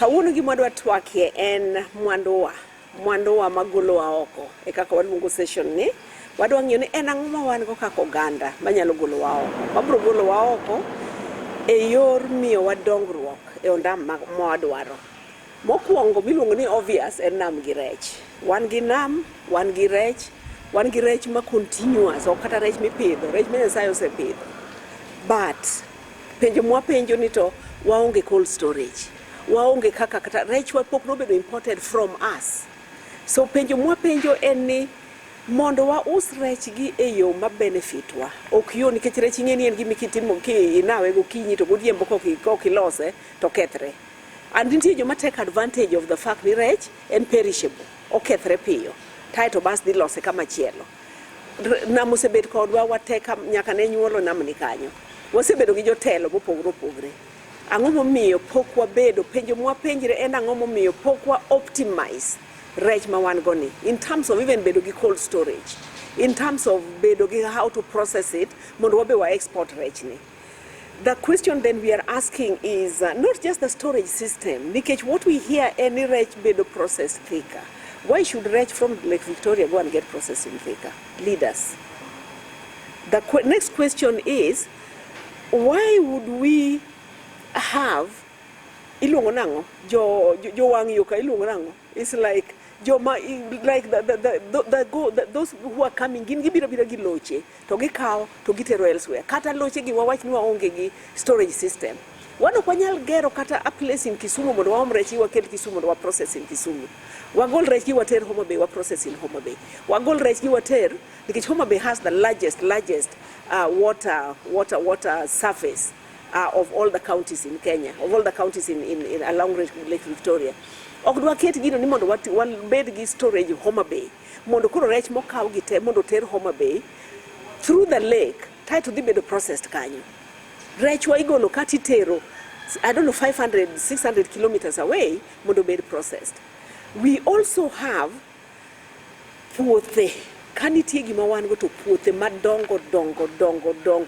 Kawuono gima wadwa twakie en Mwanduwa Madwa Golowa Oko. E kaka waluongo session ni, wadwa ng'iyo ni en ang'o ma wan go kaka oganda manyalo golowa oko. Wabiro golowa oko e yor miyo wadongruok e ondam ma wadwaro. Mokwongo miluongo ni obvious en nam gi rech. Wan gi nam, wan gi rech ma continuous, ok kata rech mipidho, rech ma Nyasaye osepidho. But penjo mwapenjo ni to waonge cold storage. Waonge kaka kata rech pok nobedo imported from us. So penjo mwapenjo en ni mondo wa us rech gi e yo ma benefit wa. Ok yo nikech rech ing'eni en gima kitimo ki inawe gokinyi to godhiambo kok ilose to kethre. And nitie joma take advantage of the fact ni rech en perishable, okethre piyo. Taito bas dhi lose kama chielo. Nam osebet kodwa wateka nyaka ne nyuolo nam ni kanyo. Wasebedo gi jotelo mopogre. Ang'o momiyo pok wabedo, penjo mwapenjre en ang'o momiyo pok wa optimize rech ma wan go ni, in terms of even bedo gi cold storage, in terms of bedo gi how to process it, mondo wabe wa export rech ni. The question then we are asking is not just the storage system, because what we hear any rech bedo processed thicker. Why should rech from Lake Victoria go and get processing thicker? Leaders. The next question is, why would we have ilungo nango jo wang yuka ilungo nango? It's like those who are coming gin gibiro gi loche to gikao to gitero elsewhere. Kata loche gi wawach ni waonge gi storage system. Wano kwanyal gero kata a place in Kisumu mondo waom rechi wakel Kisumu mondo wa process in Kisumu. Wagol rechi water Homa Bay wa process in Homa Bay. Wagol rechi water because Homa Bay has the largest water surface of all the counties in Kenya, of all the counties in along Lake Victoria. Okdwa ket gino ni mondo bed gi storage Homa Bay. Mondo koro rech mokaw gite mondo ter Homa Bay through the lake, tie to the bedo processed kanyo. Rech wa igolo kati tero, I don't know, 500, 600 kilometers away, mondo bed processed. We also have puothe. Kanitie gima wan go to puothe madongo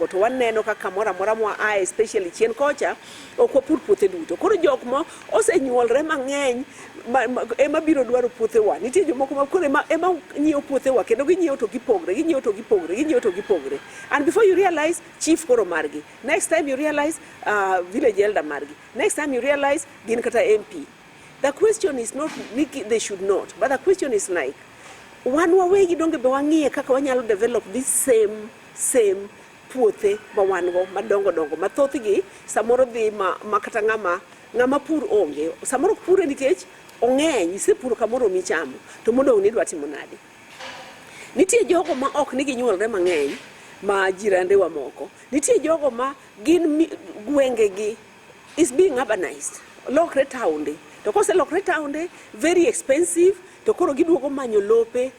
to waneno kaka mora mwa especially chien kocha ok wapur puothe duto. Koro jok mo osenyuolre mang'eny ema biro dwaro puothe wa. Nitie jomoko ma koro ema nyiewo puothe wa kendo ginyiewo to gipogre. And before you realize, chief koro margi. Next time you realize, village elder margi. Next time you realize, gin kata MP. The question is not, they should not, but the question is like, wan wawegi donge be wang'iye kaka wanyalo develop this same puothe ma wan go madongo mathoth gi samoro dhi ma kata ng'ama pur onge, samoro pure nikech ong'eny isepuro kamoro michamo to mondo ni dwa timo nade. Nitie jogo ma ok nigi nyuolre mang'eny ma jirande wa moko, nitie jogo ma gin gwenge gi is being urbanized, lokre taunde, to kose lokre taunde very expensive. To koro giduogo manyo lope,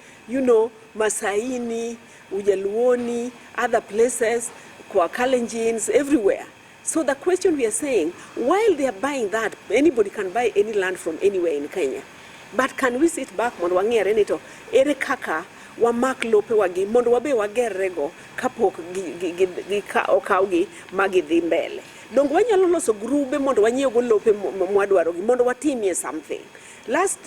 Masaini, Ujaluoni, other places, Kwa Kalenjins, everywhere. So the question we are saying, while they are buying that, anybody can buy any land from anywhere in Kenya. But can we sit back, mondo wang'ere ni to ere kaka wa mak lope wagi, mondo wabe wagerrego kapok okawgi magi dhi mbele. Donc wanyalo loso grube mondo wanyiew go lope mwadwaro gi, mondo watimie something. Last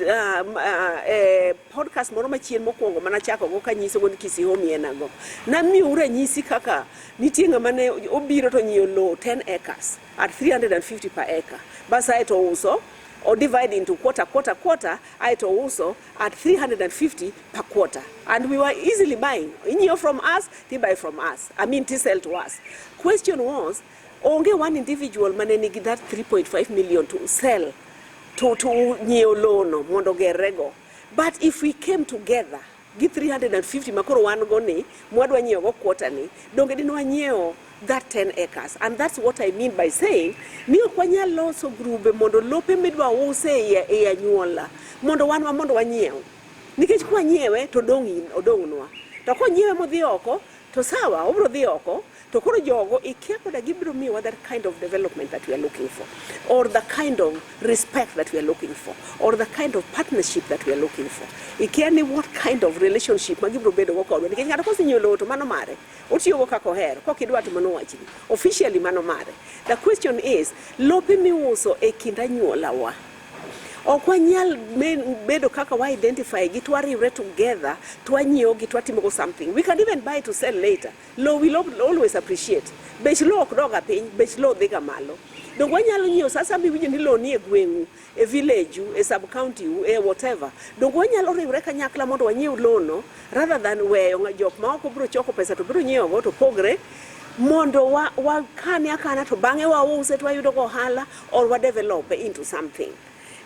podcast moro machien mokwongo mana chako go kanyiso go Kisihomi enago. Na miura nyisi kaka nitie ng'ama ne obiro to nyiewo low 10 acres at 350 per acre. Basa aito uso or divide into quarter, aito uso at 350 per quarter. And we were easily buying. You from us, they buy from us. I mean, they sell to us. Question was, only one individual manenigi that 3.5 million to sell to nyiewo lono mondo gerrego. But if we came together, gi 350 makoro wan go ni, mwadwa nyiewo go quarter ni, donge dinwa nyiewo that 10 acres. And that's what I mean by saying, ni ok wanyal loso grube mondo lope midwa use e anyuola, mondo wanyiewo. Nikech kwa nyiewe to odongnwa. To ko nyiewe modhi oko, to sawa, obro dhi oko, to koro jogo ikia koda gibiro miwa that kind of development that we are looking for, or the kind of respect that we are looking for, or the kind of partnership that we are looking for. Ikia ni what kind of relationship ma gibiro bedo go kodwa. Nikech ng'ato kosenyieo lowo to mano mare, otiyo go kaka ohero, kokidwa to mano wachni. Officially mano mare. The question is, lope miuso e kind anyuola wa Ok wanyal bedo kaka wa identify gi twariwre together, twanyiewo gi twatimo something. We can even buy to sell later. Low will always appreciate. Bech low ok doga piny, bech low dhiga malo. Dong wanyalo nyiewo sasa miwinjo ni low ni e gweng'u, e village u, e sub county u, e whatever. Dong wanyalo riwre kanyakla mondo wanyiew low no rather than weyo jok ma ok biro choko pesa to biro nyiewo go to pogre mondo wa kane akana to bang'e wause to wayudo go ohala or wa develop into something.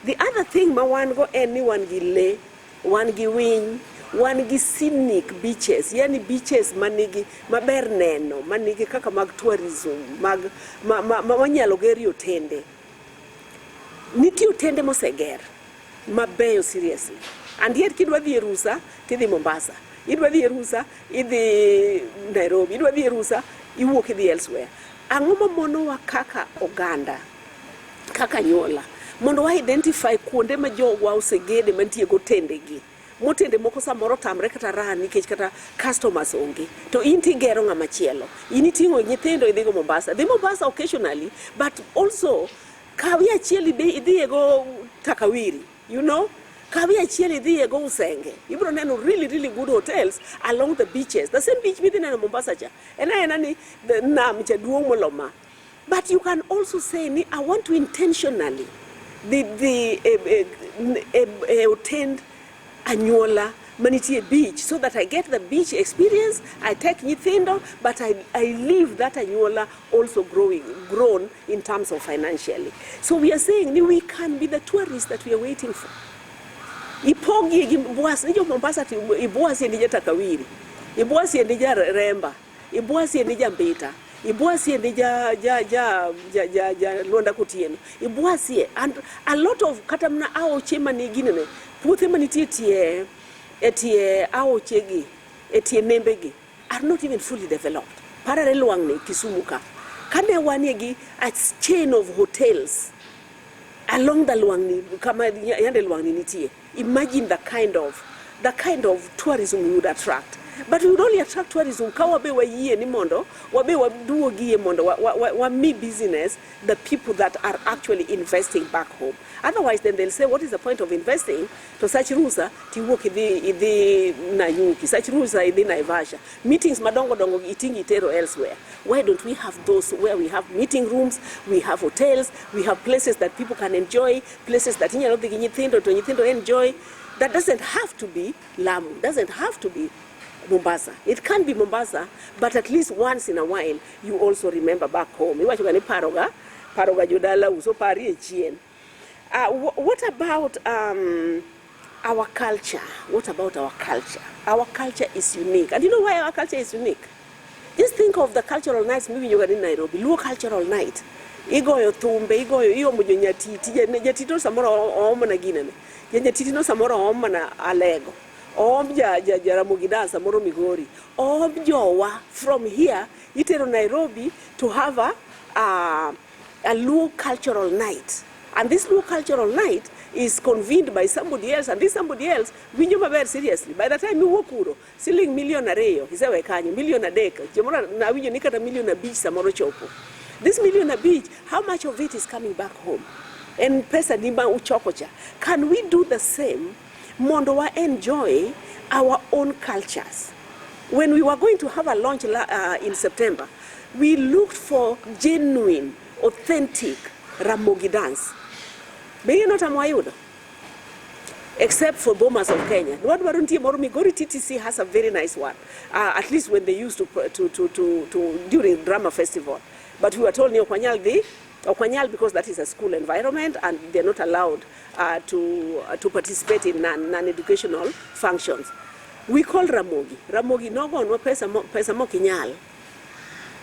The other thing ma wan go en ni wan gi le, wan gi winy, wan gi scenic beaches, yani beaches manigi maber neno, manigi kaka mag tourism, mag wanyalo geri otende. Nitie otende moseger mabeyo seriously. And yet kidwa dhi e rusa tidhi Mombasa, idwa dhi e rusa idhi Nairobi, idwa dhi e rusa iwuok idhi elsewhere. Ang'o mamonowa kaka oganda, kaka nyuola, mondo wa identify kuonde ma jogwa osegede mantie gotende gi. Motende moko samoro tamre kata rani nikech kata customers onge. To in tigero ng'ama chielo. In iting'o nyithindo idhigo Mombasa. Dhi Mombasa occasionally, but also kawi achiel idhiego Takawiri, you know? Kawi achiel idhiego Usenge. Ibro neno really good hotels along the beaches. The same beach midhi neno Mombasa cha. Ena ni nam cha duong' moloma. But you can also say, I want to intentionally attend Anyola Manitie Beach so that I get the beach experience, I take Nyithindo, but I leave that Anyola also grown in terms of financially. So we are saying we can be the tourists that we are waiting for. Ipogi ibuasi nijo Mombasa ibuasi ndija Takawiri, ibuasi ndija Remba, ibuasi ndija Mbita, ibuasi ndija Luanda Kutieno, ibuasi and a lot of katamna ao chema ni ginene. Puothe manitie etie aochegi, etie nembegi are not even fully developed. Parare Luangni, Kisumu ka. Kane waniegi a chain of hotels along the Luangni, kama yande Luangni nitie. Imagine the kind of tourism we would attract. But we would only attract tourism ka wabe wa yie ni mondo, wabe wa duo gie mondo, wa mi business the people that are actually investing back home. Otherwise, then they'll say, what is the point of investing to such rusa to work idi Nanyuki, such rusa idi Naivasha. Meetings madongo itingi itero elsewhere. Why don't we have those where we have meeting rooms, we have hotels, we have places that people can enjoy, places that Nyithindo enjoy. That doesn't have to be Lamu, doesn't have to be Mombasa. It can be Mombasa, but at least once in a while, you also remember back home. Paroga judala uso pari echien. What about our culture? What about our culture? Our culture is unique. And you know why our culture is unique? Just think of the cultural nights maybe you were in Nairobi. Luo cultural night. Igoyo thumbe, iyo mujo nyatiti. Nyatiti no samoro oma na ginene. Nyatiti no samoro oma na alego. Jaramogi Dance samoro Migori. Jowa from here itero Nairobi to have a Luo cultural night. And this Luo cultural night is convened by somebody else, and this somebody else, we know very seriously. By the time you walk uro, selling million areyo, he said, million a deka, Jamora, now we nika a million a beach, Samoro Chopo. This million a beach, how much of it is coming back home? And pesa nimba uchokocha. Can we do the same? Mondowa enjoy our own cultures. When we were going to have a launch in September, we looked for genuine, authentic Ramogi dance. Being not a Mwayuda, except for Bomas of Kenya. Migori TTC has a very nice one, at least when they used to during drama festival. But we were told Okwanyal because that is a school environment and they're not allowed to participate in non-educational functions. We call Ramogi. Ramogi no go no pesa mo kinyal.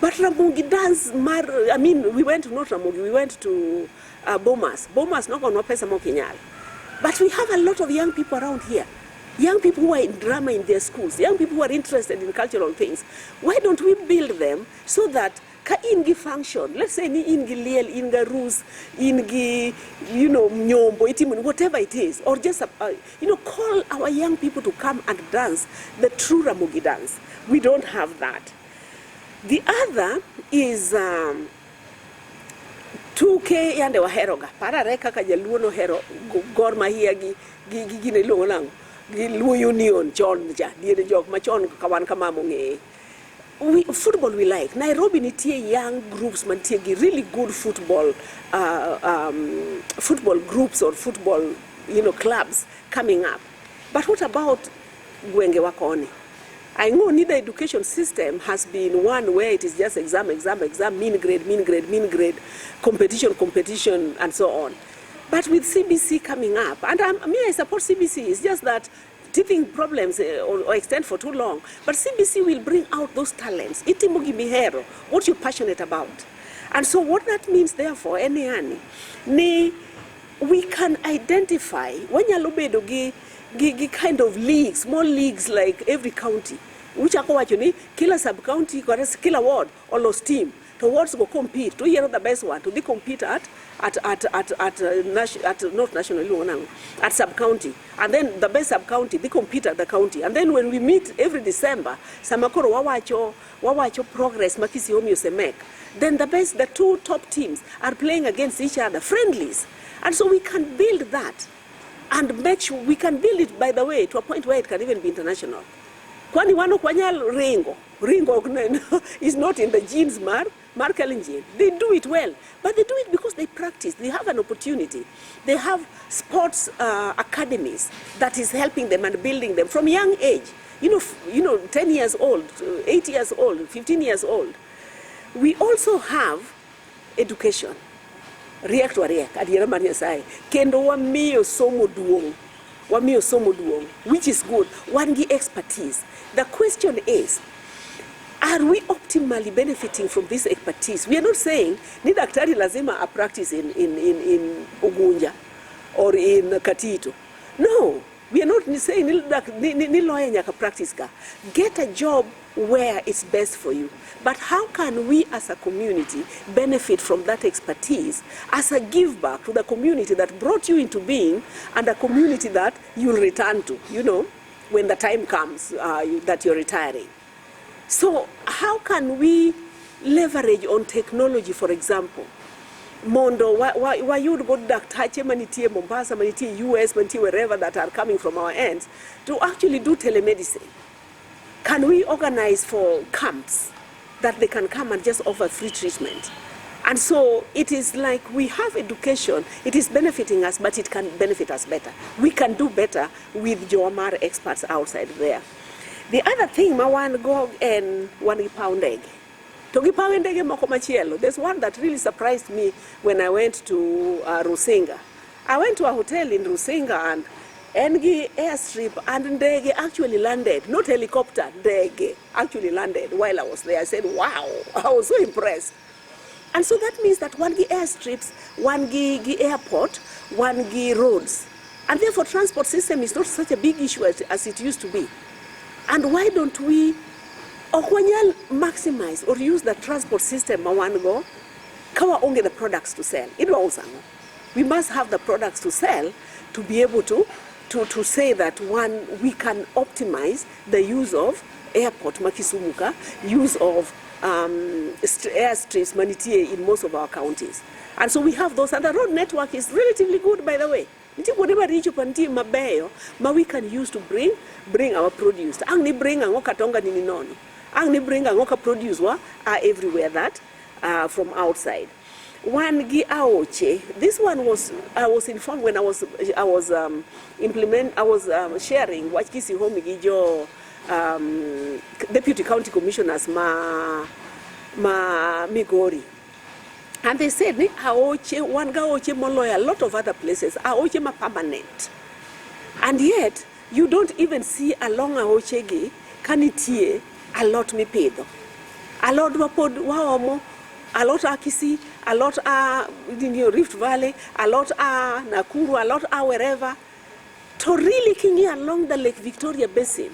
But Ramogi dance, we went to not Ramogi, we went to Bomas. Bomas no go no pesa mo kinyal. But we have a lot of young people around here. Young people who are in drama in their schools. Young people who are interested in cultural things. Why don't we build them so that ka ingi function, let's say ni ingi liel, inga rus, ingi, nyombo, itimun, whatever it is, or just, call our young people to come and dance the true Ramogi dance. We don't have that. The other is tuke yande waheroga parare kaka jaluo no hero Gor Mahia gi gine luongo nango gi Luo Union chon ja diere jok machon kawan kamamo ng'eye. Football we like. Nairobi nitie young groups mantie gi really good football football groups or football clubs coming up. But what about gwenge wakoni? I know neither education system has been one where it is just exam, mean grade, competition, and so on. But with CBC coming up, and I support CBC, it's just that teething problems or extend for too long. But CBC will bring out those talents. Itimugi mihero, what you're passionate about. And so what that means, therefore, we can identify when you gi kind of leagues, small leagues like every county, which are kila sub-county, kila ward, all those team, to wards go compete, to hear the best one, to be compete at not national, at sub-county. And then the best sub-county, they compete at the county. And then when we meet every December, Samakoro wawacho progress, Kisihomi usemek. Then the two top teams are playing against each other, friendlies. And so we can build that. And make sure we can build it, by the way, to a point where it can even be international. Kwani wano kwanyal Ringo is not in the genes, Markeling gene. They do it well, but they do it because they practice. They have an opportunity. They have sports academies that is helping them and building them from young age. 10 years old, 8 years old, 15 years old. We also have education. Riek to riek, adiera man Nyasaye. Kendo wamiyo somo duong, which is good. Wangi expertise. The question is, are we optimally benefiting from this expertise? We are not saying ni daktari lazima a practice in Ugunja or in Katito. No, we are not saying ni lawyer nyaka practice ka. Get a job where it's best for you. But how can we as a community benefit from that expertise as a give back to the community that brought you into being and a community that you'll return to, when the time comes that you're retiring. So how can we leverage on technology, for example? Mondo, why you'd go Tache Manitie, Mombasa, Manitie, US, Manitie, wherever that are coming from our ends, to actually do telemedicine? Can we organize for camps that they can come and just offer free treatment? And so it is like we have education, it is benefiting us, but it can benefit us better. We can do better with Joamar experts outside there. The other thing, Mawan go and one pound egg. There's one that really surprised me when I went to Rusinga. I went to a hotel in Rusinga and Engi airstrip and Ndege actually landed, not helicopter, Ndege actually landed while I was there. I said, wow, I was so impressed. And so that means that one airstrips, one airport, one roads. And therefore transport system is not such a big issue as it used to be. And why don't we maximize or use the transport system kawa only the products to sell? We must have the products to sell to be able to say that we can optimize the use of airport Makisumuka, use of airstrips Manitie in most of our counties. And so we have those, and the road network is relatively good, by the way. Whatever reach we can use to bring our produce. Angni bring angoka tonga nini nono. Angni bring angoka produce are everywhere that from outside. One gi aoche. This one I was informed when I was sharing what Kisihomi gijo deputy county commissioners ma Migori. And they said, one gaoche moloya, a lot of other places, aoche ma permanent. And yet, you don't even see along aoche gi, kanitie, a lot me pedo. A lot wapod waomo, a lot Akisi, a lot Rift Valley, a lot Nakuru, a lot wherever. To really kingi along the Lake Victoria Basin,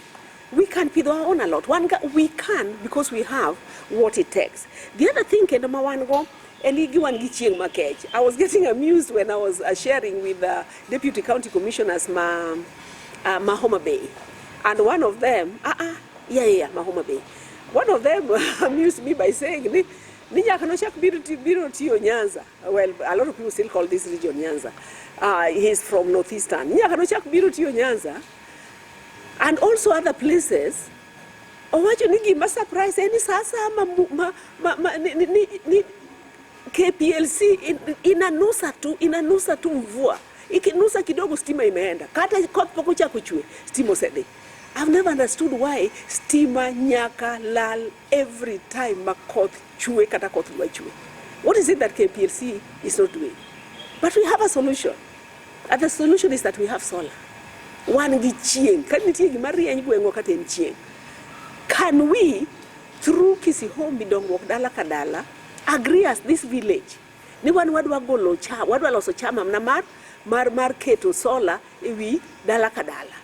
we can pedo our own a lot. We can because we have what it takes. The other thing, I was getting amused when I was sharing with the deputy county commissioners Mahoma Bay. And one of them, Mahoma Bay. One of them amused me by saying, ni nyaka no chak biro tiyo Nyanza. Well, a lot of people still call this region Nyanza. He's from northeastern. Nyaka no chak biro tiyo Nyanza, and also other places. Owacho ni gima surprise ni sasa ni KPLC inanusa tu mvua. Ikinusa kidogo stima imeenda. Kata koth poko cha kuchwe, stima osede. I've never understood why stima nyaka lal every time makoth chwe kata koth lwa chwe. What is it that KPLC is not doing? But we have a solution. And the solution is that we have solar. Wan gi chieng. Kan nitie gima rieny gwengo kata en chieng. Can we, through Kisihomi dongruok dala kadala, agree as this village? Ni wadwa golo cha, wadwa loso chama mna mar keto solar ewi dala kadala.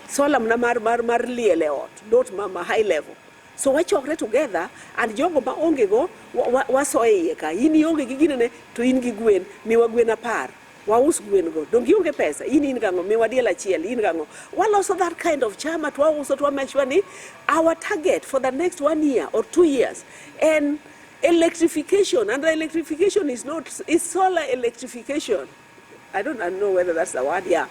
Solar mna mar liele ot, not mama high level. So we chokre together and jogo ma onge go wasoe ka. Ini onge gi ginene to in gi gwen, miwa gwen apar. Waus gwen go. Dongi onge pesa, in gango, miwa diel achiel, in gango. Well, also that kind of chama to also to make sure ni our target for the next 1 year or 2 years and electrification, and the electrification is solar electrification. I don't know whether that's the word, yeah.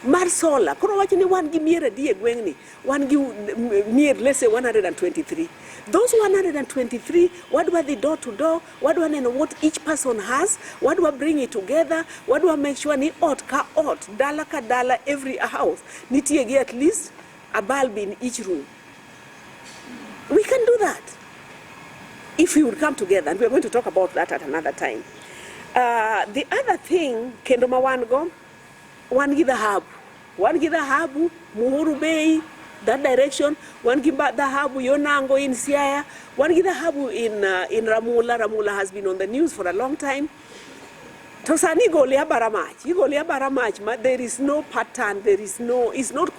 Mar solar, koro wacho ni wan gi mier adi e gweng ni, wan gi mier, let's say 123. Those 123, what do they door to door, what do I know what each person has, what do I bring it together, what do I make sure ni ot ka ot, dala ka dala, every house, nitiegi at least a bulb in each room. We can do that if we would come together, and we're going to talk about that at another time. The other thing, kendo mawango, one gi dhahabu, Muhuru Bay, that direction, one gi dhahabu Yonango in Siaya, one gi dhahabu in Ramula. Ramula has been on the news for a long time. Tosani golia baramach, there is no pattern, it's not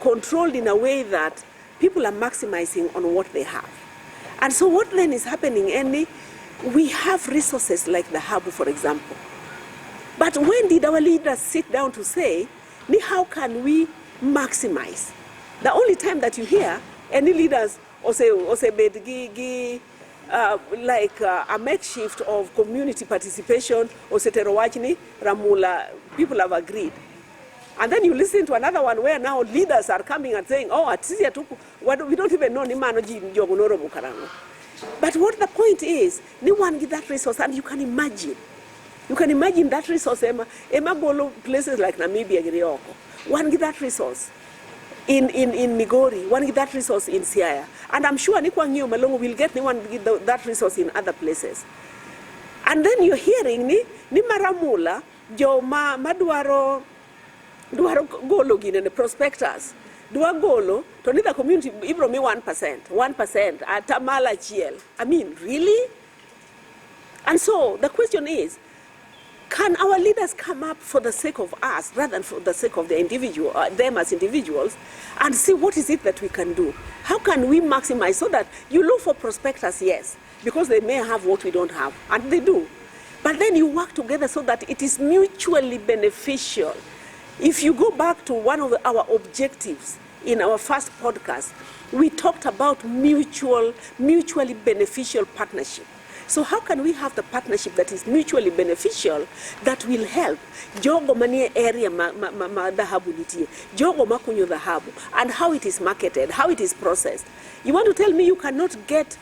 controlled in a way that people are maximizing on what they have. And so what then is happening, we have resources like the harbor, for example. But when did our leaders sit down to say, how can we maximize? The only time that you hear any leaders say like a makeshift of community participation, or Seterowachni, Ramula, people have agreed. And then you listen to another one where now leaders are coming and saying, oh, we don't even know ni manoji jogunoro mukarango. But what the point is, ni one get that resource, and you can imagine that resource, Emma Bolo, places like Namibia, Girioko. One get that resource in Migori, one get that resource in Siaya. And I'm sure Nikwa Nyo Malongo will get that resource in other places. And then you're hearing ni Maramula, Jo Madwaro Golo Gine, the prospectors. Dua Golo, to the community, Ibro me 1%, at Tamala Chiel. I mean, really? And so the question is, can our leaders come up for the sake of us rather than for the sake of the individual, them as individuals, and see what is it that we can do? How can we maximize so that you look for prospectors, yes, because they may have what we don't have, and they do. But then you work together so that it is mutually beneficial. If you go back to one of our objectives in our first podcast, we talked about mutually beneficial partnership. So how can we have the partnership that is mutually beneficial that will help jogo manie area dhahabu nitie, jogo makunyo dhahabu, and how it is marketed, how it is processed? You want to tell me you cannot get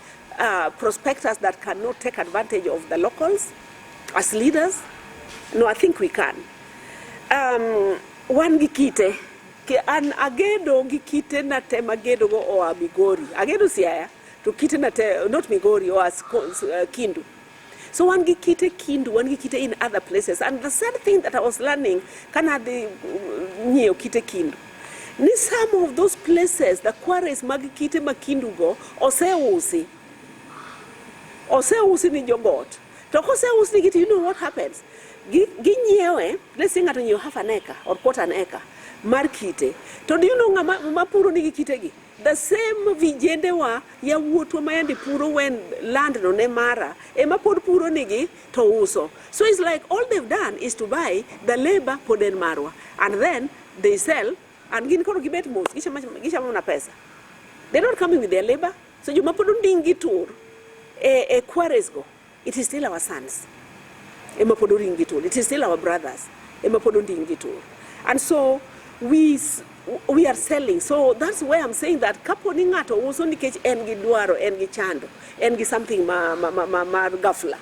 prospectors that cannot take advantage of the locals as leaders? No, I think we can. One gikite, an agedo gikite na te magedo go o Migori, agedo Siaya. To kite not Migori or Kindu. So one gikite Kindu, one gikite in other places. And the sad thing that I was learning, kana de nyo kite Kindu. Ni some of those places, the quarries magikite makindu go, ose usi ni jogot. Toko se usi giti, you know what happens? Ginyewe, let's say that you have an acre or quarter an acre, markite. To do you know mapuro ni gikite gi? The same vijende wa ya wuotwa mayandi puro when land no ne mara ema pod puro nigi to uso. So it's like all they've done is to buy the labor poden marwa, and then they sell and gin koro gibet mos gisha na pesa. They're not coming with their labor. So you mapodun dingi tour quarries go, it is still our sons. It is still our brothers. And so we are selling. So that's why I'm saying that kaponi ngato uso nikech engi duaro, engi chando, engi something ma gafla.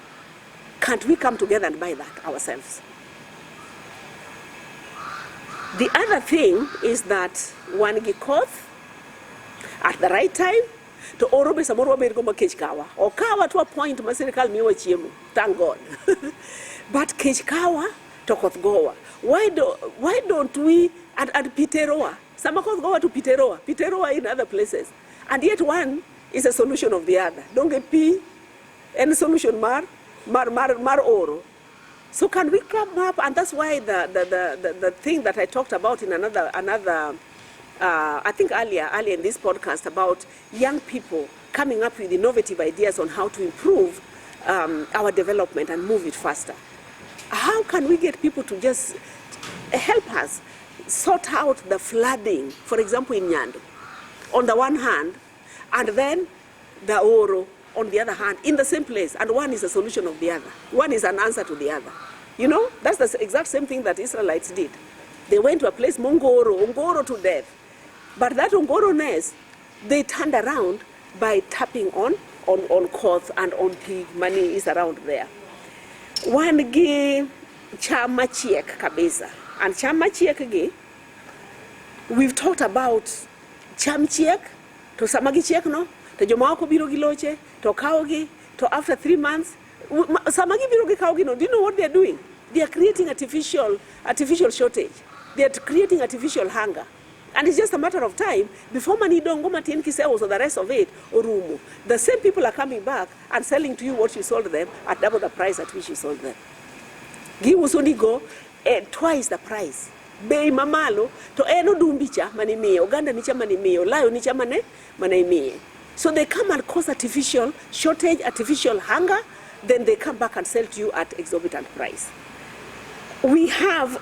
Can't we come together and buy that ourselves? The other thing is that one gikoth at the right time to orobe samoro bergo makech kawa. Or kawa to a point maserikal miwa chiemo. Thank God. But kech kawa to koth goa. Why don't we and Piteroa? Some koth goa to Piteroa. Piteroa in other places. And yet one is a solution of the other. Don't get P and solution mar oro. So can we come up? And that's why the thing that I talked about in another I think earlier in this podcast about young people coming up with innovative ideas on how to improve our development and move it faster. How can we get people to just help us sort out the flooding, for example, in Nyando, on the one hand, and then the Oro on the other hand, in the same place, and one is a solution of the other. One is an answer to the other. You know, that's the exact same thing that Israelites did. They went to a place, Ongoro to death. But that Ongoro-ness, they turned around by tapping on Koth and on pig. Money is around there. One gi chama chiek kabisa. And chama chiek gi, we've talked about cham chiek, to samagi chiek no, to jomako biro giloche, to kaogi, to after 3 months, samagi biro gi kaogi no. Do you know what they're doing? They are creating artificial shortage. They are creating artificial hunger. And it's just a matter of time before money don't go matin kiseo, so the rest of it orumu. The same people are coming back and selling to you what you sold them at double the price at which you sold them. Give us only go twice the price. Bei mamalo to eno dumbicha manimio, Uganda nicha manimio, Layo nicha manimie. So they come and cause artificial shortage, artificial hunger, then they come back and sell to you at exorbitant price. We have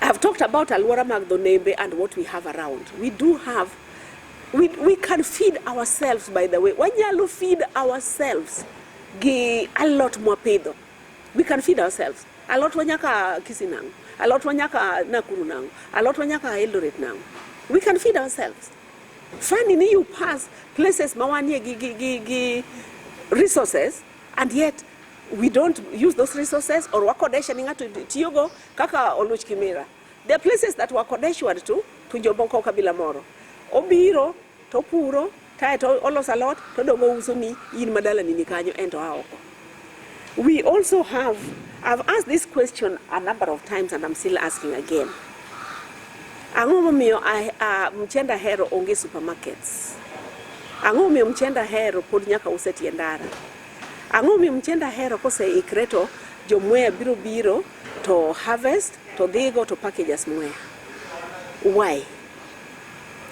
I've talked about Alwara Magdonembe and what we have around. We do have, we can feed ourselves, by the way. Wanyalu feed ourselves. Gi a lot more pedo. We can feed ourselves. A lot wanyaka Kisinang. A lot wanyaka Nakurunang. A lot wanyaka Eldoret now. We can feed ourselves. Funny, you pass places mawanye gi resources, and yet we don't use those resources or wakodesha ninga to Tiogo, Kaka Oluch Kimira. There are places that wakodeshward to Jobonko Kabila Moro. Obiro, Topuro, Taito, Olos a lot, Todogo Usuni, in Madala Ninikanyo, and Aoko. We also have, I've asked this question a number of times and I'm still asking again. Angomio mchenda hero onge supermarkets. Angomio mchenda hero podnyaka useti endara. Angomio mchenda hero kose ikreto jomwea biro to harvest to digo to package as mwea. Why?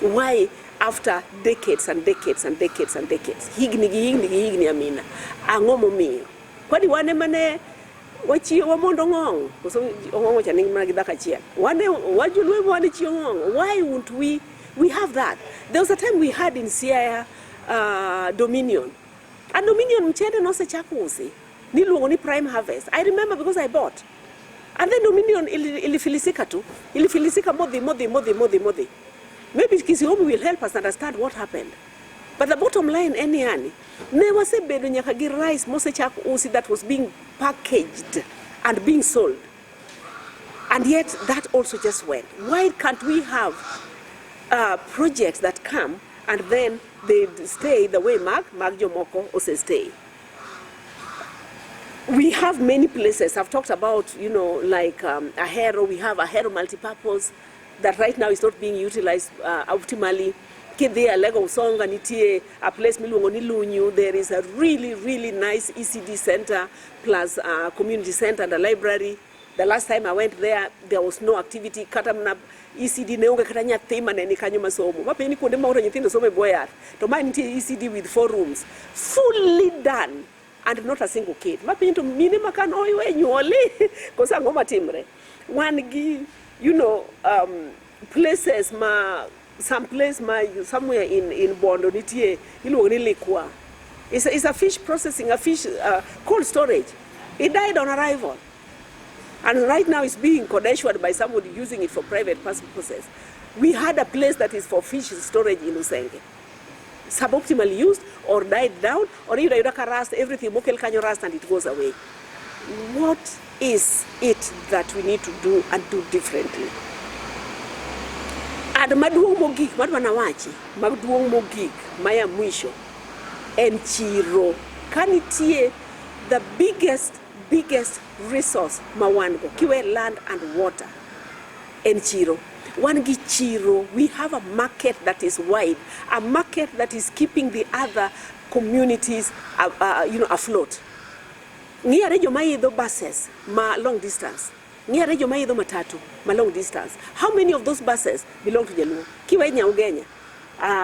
Why after decades and decades and decades and decades? Higni amina. Angomo mio. Kwadi wane mane wachi wamondo ngong. Kuso ongo chaning managidaka chia. Wane wajulwe wane chi ngong. Why won't we have that? There was a time we had in Siaya Dominion. And Dominion mchende no se chakuzi. Niluongo ni prime harvest. I remember because I bought. And then Dominion ilifilisika tu. Ilifilisika modi. Maybe Kisihomi will help us understand what happened. But the bottom line, anyani, never say bedo nyakagi rice mose chakuzi that was being packaged and being sold. And yet that also just went. Why can't we have projects that come and then they stay the way Mag Jomoko also stay? We have many places. I've talked about, you know, like Ahero. We have Ahero multipurpose that right now is not being utilized optimally. Kidea Lego Songa Nitie, a place Milungo Nilunyu. There is a really nice ECD center plus community center and a library. The last time I went there was no activity. Katamna ECD neunga katanya thema na nikanyo masomo. Mapeni kunde maura nyithindo some boyar. To mine ECD with 4 rooms, fully done, and not a single kid. Mapeni to minima kan oiwe nyoli. Kosa ngoma timre. One gi, you know, places somewhere in Bondo nitie iluongo ni Likwa. It's a fish processing, a fish cold storage. It died on arrival. And right now it's being credentialed by somebody using it for private purposes. We had a place that is for fish storage in Usenge. Suboptimally used or died down, or you rust, everything, mokel kanyo rust, and it goes away. What is it that we need to do and do differently? And maduong mogik, madwa nawachi, maduong mogik, maya mwisho, en chiro, kanitie the biggest resource mawango, kiwe land and water, en chiro. One gichiro, we have a market that is wide, a market that is keeping the other communities afloat. Ngiyare joma idho buses ma long distance. Ngiyare joma idho matatu ma long distance. How many of those buses belong to Jaluo? Kiwe Nyaugenya.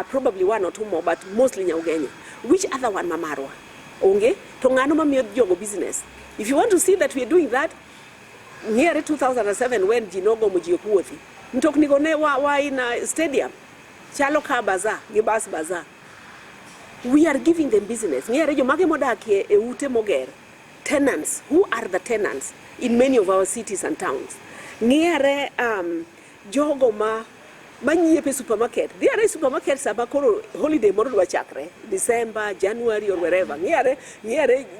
Probably one or two more, but mostly Nyaugenya. Which other one Mamarwa? Onge? Tongano mamiyo jogo business. If you want to see that we are doing that, ngiyare 2007 when Jinogo Mujiokuothi. Mtoknigone wa in a stadium. Chalo ka bazaar, gibas bazaar. We are giving them business. Ngiyare jomage modake e ute moger. Tenants. Who are the tenants in many of our cities and towns? Ngiyare jogo manyiepe supermarket. There are supermarkets abakoro holiday moro dwa chakre. December, January or wherever. Ngiyare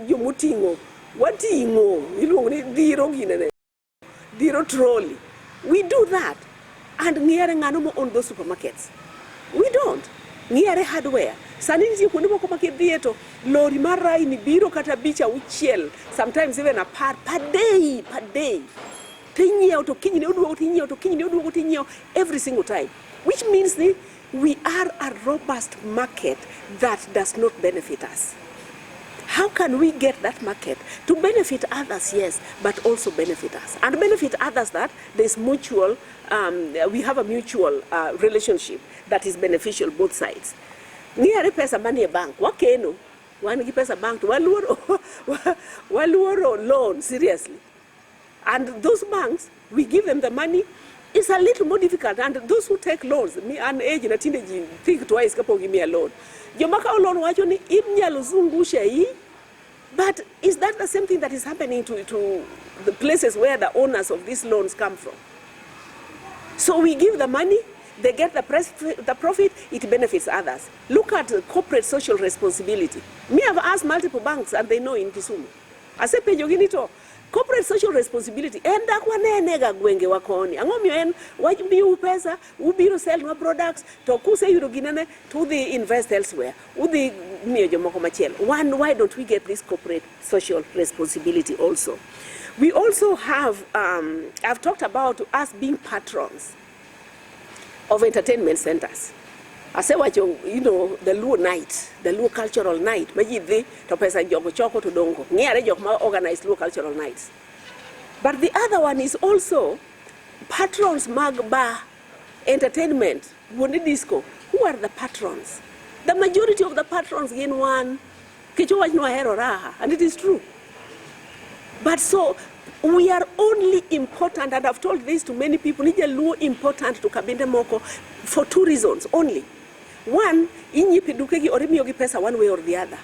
jomutingo. Watingo. Iluongo ni dhiro ginene. Dhiro trolley. We do that. And ngiyare ngano mo own those supermarkets. We don't. Ngiyare hardware. Sani niti kundi moko makidhieto lori marai ni biro kata bicha uchiel. Sometimes even a per day. Tinyeo to kinyeo duogo tinyeo to kinyeo duogo tinyeo every single time. Which means we are a robust market that does not benefit us. How can we get that market to benefit others, yes, but also benefit us? And benefit others that there's mutual, we have a mutual relationship that is beneficial both sides. Ngiyare pesa money bank, wakeno, wanigi pesa bank, waluoro loan, seriously. And those banks, we give them the money, it's a little more difficult. And those who take loans, me an age in a teenage, think twice, couple give me a loan. Jomaka loan wachoni imnyalo zungusha hii. But is that the same thing that is happening to the places where the owners of these loans come from? So we give the money, they get the profit, it benefits others. Look at corporate social responsibility. Me have asked multiple banks and they know in Kisumu. I say pejoginito. Corporate social responsibility. Enda kwa nega gwenge wakoni. Angomyo en wajibi upesa, ubiro sell no products, to kuse yuroginane to the invest elsewhere. Udi miyo moko machiel. One, why don't we get this corporate social responsibility also? We also have, I've talked about us being patrons of entertainment centers. I say what the Luo night, the Luo cultural night. Majidi to pesa jogo choko to dongo. Ngiyare jok ma organize Luo cultural nights. But the other one is also patrons magba entertainment, wundi disco. Who are the patrons? The majority of the patrons in one kichwa no hero raha, and it is true. But so we are only important, and I've told this to many people, nije Luo important to Kabinde Moko for two reasons only. One, inyipidukegi orimiyogi pesa one way or the other.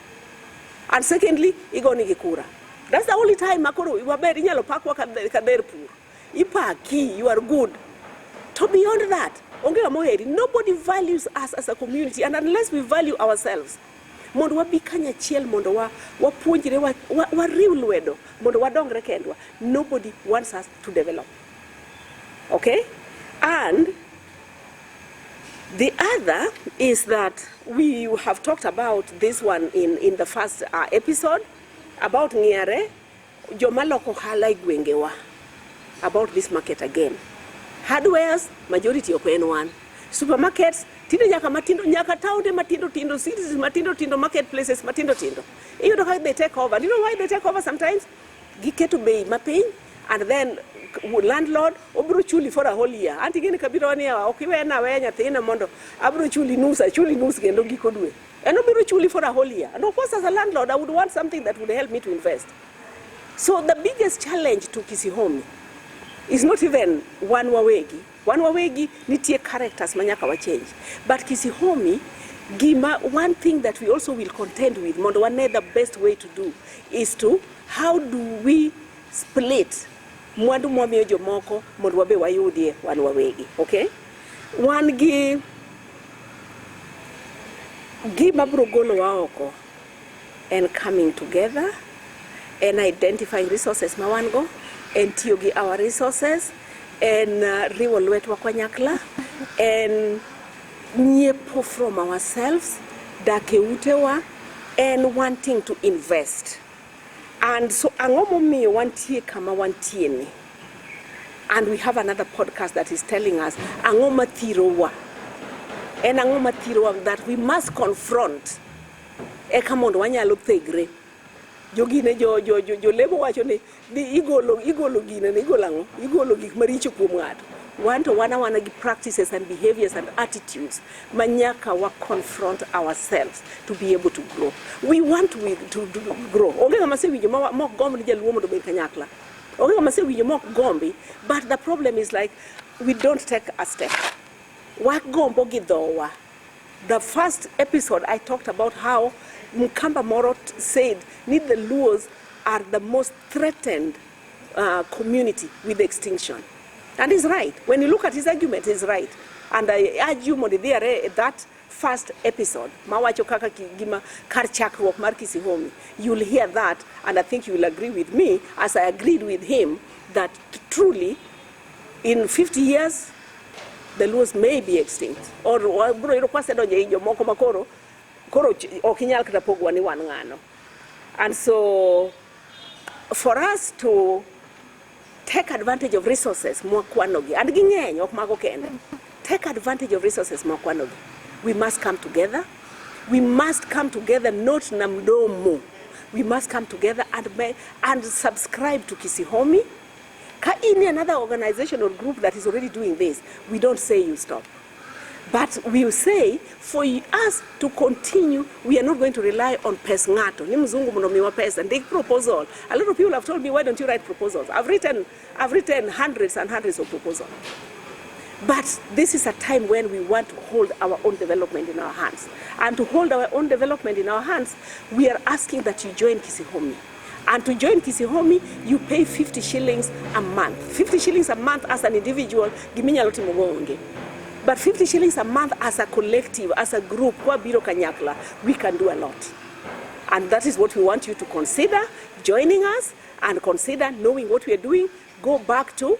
And secondly, igoni gikura. That's the only time makoro waberi nyalo pakwa kaderpur. Ipaki, you are good. To beyond that, nobody values us as a community, and unless we value ourselves, mondo wabikanya chiel mondo wapuonjire wa riw lwedo mondo wadongre kendwa, nobody wants us to develop. Okay? And the other is that we have talked about this one in the first episode about ngiyare jomaloko hala igwengewa, about this market again. Hardwares, majority of N1. Supermarkets, tindo nyaka matindo, nyaka taunde matindo tindo, cities matindo tindo, marketplaces matindo tindo. You know how they take over. You know why they take over sometimes? Giketu bei mapin, and then landlord obro chuli for a whole year. Anti gini kabiro ni okiwe na wenya tena mondo abro chuli nusa gendo gikodwe. And obro chuli for a whole year. And of course as a landlord I would want something that would help me to invest. So the biggest challenge to Kisihomi is not even one wawegi. One wawegi nitie characters manyaka wa change. But Kisihomi one thing that we also will contend with, mondo wane the best way to do is to, how do we split mwandu mwamiyo jomoko mondo wabe wayudie wan wawegi, okay? Wan gi Madwa Golowa Oko and coming together and identifying resources ma wan go and tiyo gi our resources and riwo lwetwa kanyakla and nyiepo from ourselves, dake utewa, and wanting to invest. And so angomo miyo wantie kama wantie ni. And we have another podcast that is telling us angoma thirowa. And angoma thirowa that we must confront. Eka mondo wanyalo thegre. Jogine jo lebo wacho ni igolo gine ni igolo gik maricho kuom ng'ato. Wana gi practices and behaviors and attitudes manyaka wa confront ourselves to be able to grow. We want to grow. Onge kama se winjo mok gombi jaluo mondo bed kanyakla. Onge kama se winjo mok gombi, but the problem is like we don't take a step. Wa gombo gi dhowa. The first episode I talked about how Mkamba Moro said the Luos are the most threatened community with extinction. And he's right. When you look at his argument, he's right. And I urge you, that first episode, Mawacho Kaka Gima Karchakruok Mar Kisihomi, you'll hear that, and I think you will agree with me, as I agreed with him, that truly, in 50 years, the Luos may be extinct. Or and so, for us to take advantage of resources mwakwanogi and ging'eny ok mago kende, take advantage of resources mwakwanogi, we must come together. We must come together, not namdomo. We must come together and subscribe to Kisihomi. Ka in another organization or group that is already doing this, we don't say you stop. But we will say, for us to continue, we are not going to rely on pesngato. Ni mzungu mnomiwa pesa. And the proposal. A lot of people have told me, why don't you write proposals? I've written hundreds and hundreds of proposals. But this is a time when we want to hold our own development in our hands. And to hold our own development in our hands, we are asking that you join Kisihomi. And to join Kisihomi, you pay 50 shillings a month. 50 shillings a month as an individual, giminya loti mugonge. But 50 shillings a month as a collective, as a group, kwa biro kanyakla, we can do a lot. And that is what we want you to consider, joining us, and consider knowing what we are doing. Go back to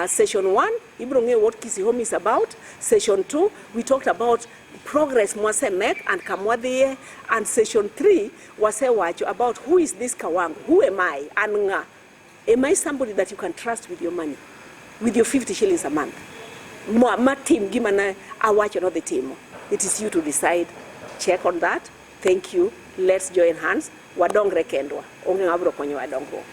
session 1, Ibronge what Kisihomi is about. Session 2, we talked about progress mwase mek and kamwadhiye. And session 3, wase wacho about who is this kawangu, who am I, and nga. Am I somebody that you can trust with your money, with your 50 shillings a month? Ma team gimana awacho no the team. It is you to decide. Check on that. Thank you. Let's join hands. Wadongre kendwa. Onge ngabro konyo wadongro.